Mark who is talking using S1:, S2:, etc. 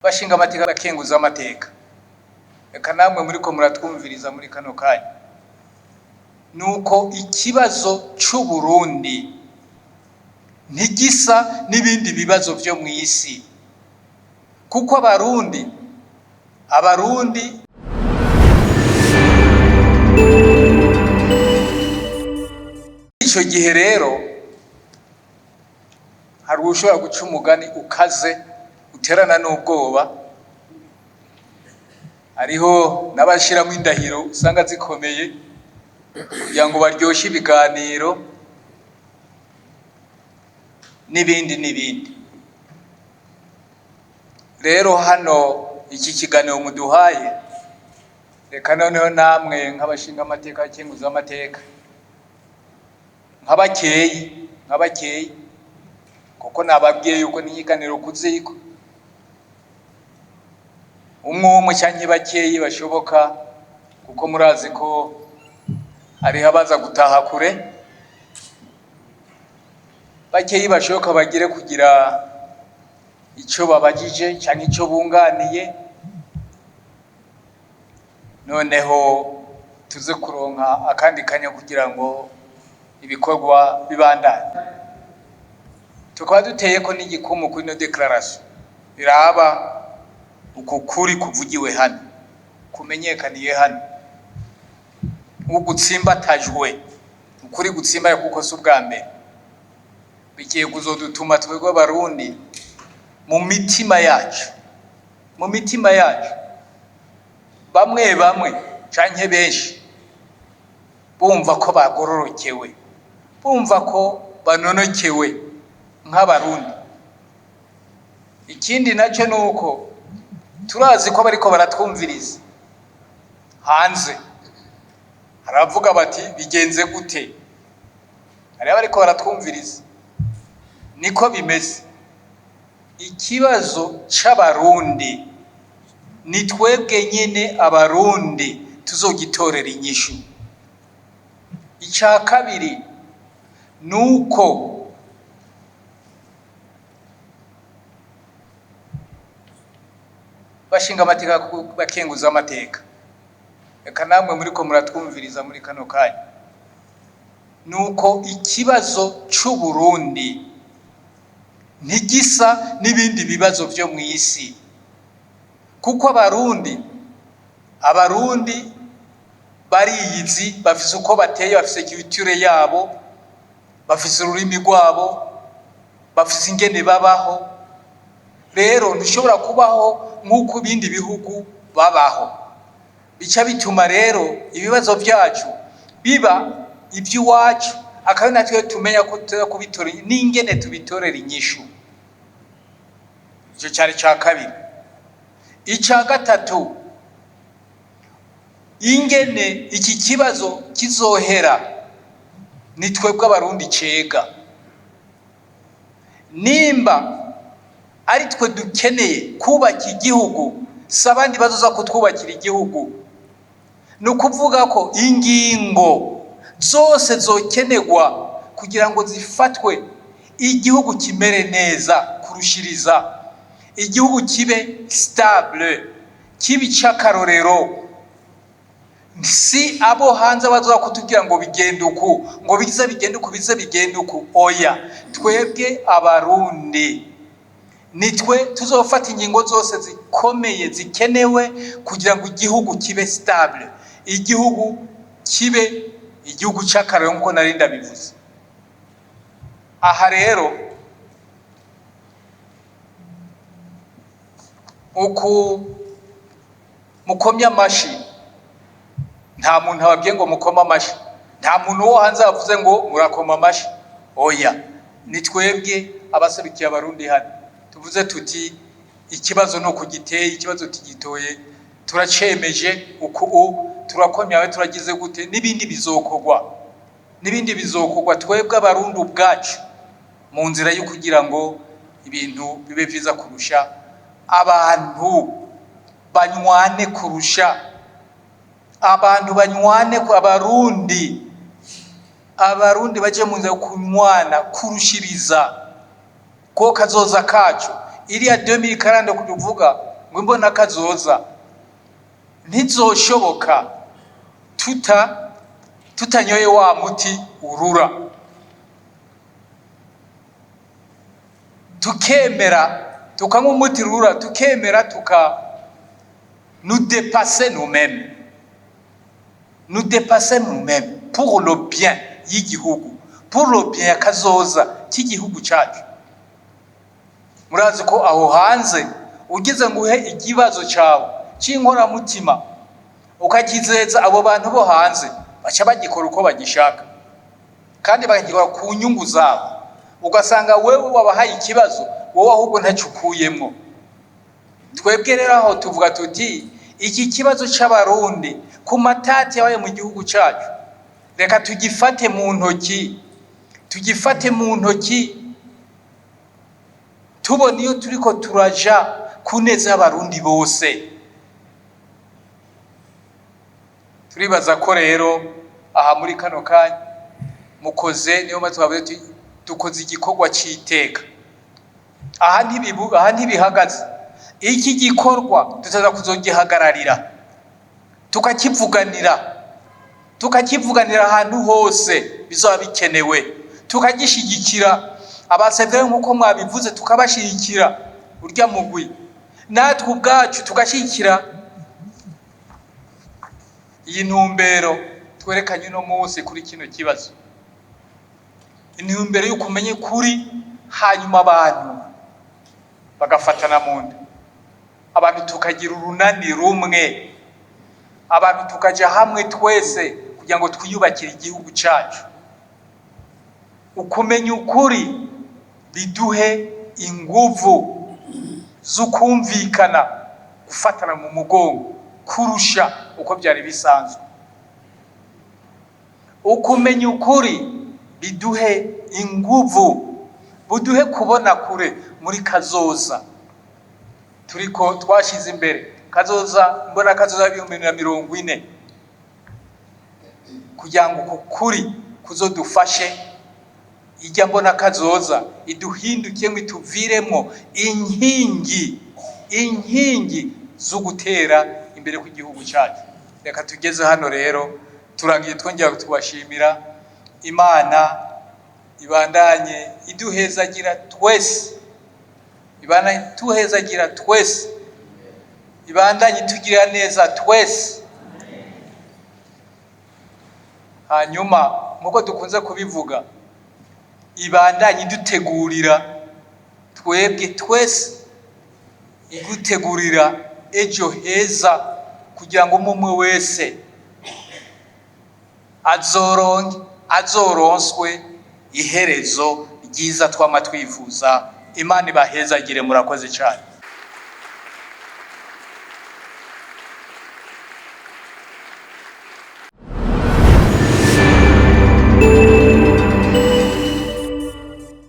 S1: bashinga amateka bakenguza amateka eka namwe muriko muratwumviriza muri kano kanya nuko ikibazo c'u Burundi ntigisa n'ibindi bibazo vyo mw'isi kuko abarundi ico gihe rero hari ushobora guca umugani ukaze uterana n'ubwoba. Hariho n'abashiramwo indahiro usanga zikomeye kugira ngo baryoshe ibiganiro n'ibindi. Rero hano iki kiganiro muduhaye, reka noneho namwe nk'abashinga amateka bakenguza amateka nk'abakeyi kuko nababwiye yuko n'ikiganiro kuziko umwe canke bakeyi bashoboka, kuko murazi ko hariho abaza gutaha kure, bakeyi bashoboka bagire kugira ico babajije canke ico bunganiye, noneho tuze kuronka akandi kanya kugira ngo ibikorwa bibandanye. Tukaba duteyeko n'igikumu kuri ino declaration biraba uko kuri kuvugiwe hano, kumenyekaniye hano, ugutsimbatajwe ukuri gutsimbaye kuko si ubwa mbere, bigiye kuzodutuma twebwe abarundi mu mitima yacu bamwe canke benshi bumva ko bagororokewe, bumva ko banonokewe nk'abarundi. Ikindi naco nuko turazi ko bariko baratwumviriza hanze, haravuga bati bigenze gute, hariho bariko baratwumviriza. Niko bimeze, ikibazo c'abarundi ni twebwe nyene abarundi tuzogitorera inyishu. Ica kabiri nuko bashinga amateka bakenguza amateka, eka namwe muriko muratwumviriza muri kano kanya, nuko ikibazo c'u Burundi ntigisa n'ibindi bibazo vyo mw'isi kuko abarundi bariyizi, bafise uko bateye, bafise culture yabo, bafise ururimi rwabo, bafise ingene babaho. Rero ntushobora kubaho nk'uko ibindi bihugu babaho, bica bituma rero ibibazo vyacu biba ivy'iwacu, akaba natwe tumenya ko tuza kubitora n'ingene tubitorera inyishu. Ico cari ca kabiri. Ica gatatu, ingene iki kibazo kizohera ni twebwe abarundi cega. Nimba ari twe dukeneye kubaka igihugu, si abandi bazoza kutwubakira igihugu. Ni ukuvuga ko ingingo zose zokenerwa kugira ngo zifatwe, igihugu kimere neza kurushiriza, igihugu kibe stable, kibe icakarorero. Si abo hanze bazoza kutubwira ngo bigende uku, ngo bize bigende uku. Oya, twebwe abarundi nitwe tuzofata ingingo zose zikomeye zikenewe kugira ngo igihugu kibe stable, igihugu kibe igihugu c'akarorero nkuko nari ndabivuze. Aha rero uku mukomya amashi, nta muntu ababwiye ngo mukoma amashi, nta muntu wo hanze avuze ngo murakoma amashi. Oya, ni twebwe abaserukiye abarundi hano tuvuze tuti ikibazo no kugiteye, ikibazo tigitoye, turacemeje uku turakomyawe, turagize gute, n'ibindi bizokorwa twebwe abarundi ubwacu mu nzira yo kugira ngo ibintu bibe vyiza kurusha, abantu banywane kurusha, abarundi baje mu nzira kunywana kurushiriza ko kazoza kacu. Iriya 2040 kuvuga ngo imbona kazoza ntizoshoboka tutanyoye wa muti urura, tukemera tukanywa umuti urura, tukemera nous dépasser nous-mêmes pour le bien y'igihugu, pour le bien kazoza cy'igihugu cyacu. Murazi ko aho hanze ugize nguhe ikibazo cyawe cy'inkora mutima ukakizeza abo bantu bo hanze, baca bagikora uko bagishaka kandi bagikora ku nyungu zabo, ugasanga wewe wabahaye ikibazo wowe ahubwo ntacukuyemo. Twebwe rero aho tuvuga tuti iki kibazo cy'abarundi ku matati yabaye mu gihugu cyacu, reka tugifate mu ntoki, tubona iyo turiko turaja kuneza y'abarundi bose. Turibaza ko rero aha muri kano kanya mukoze, niyo matwabe dukoze igikorwa cy'iteka. Aha ntibihagaze, iki gikorwa tutaza kuzogihagararira tukakivuganira ahantu hose bizaba bikenewe, tukagishigikira abasevere nk'uko mwabivuze, tukabashigikira urya mugwi, natwe ubwacu tugashigikira iyi ntumbero twerekanye uno munsi kuri kino kibazo. Intumbero y'uko umenye kuri, hanyuma abantu bagafatana mu nda, abantu tukagira urunani rumwe, abantu tukaja hamwe twese kugira ngo twiyubakire igihugu cyacu. Ukumenya ukuri biduhe inguvu z'ukumvikana, gufatana mu mugongo kurusha uko byari bisanzwe. Ukumenya ukuri biduhe inguvu, buduhe kubona kure muri kazoza turiko twashize imbere, mbona kazoza 2040, kugira ngo kukuri kuzodufashe ijya mbona kazoza iduhindukiye ngo ituviremo inkingi zo gutera imbere ku gihugu cyacu. Reka tugeze hano rero, turangiye twongera tubashimira. Imana ibandanye iduhezagira twese, ibandanye tugira neza twese. Hanyuma nkuko dukunze kubivuga, ibandanye dutegurira twebwe twese, igutegurira ejo heza, kugira ngo umwe wese azoronswe iherezo ryiza twama twifuza. Imana ibahezagire, murakoze cyane.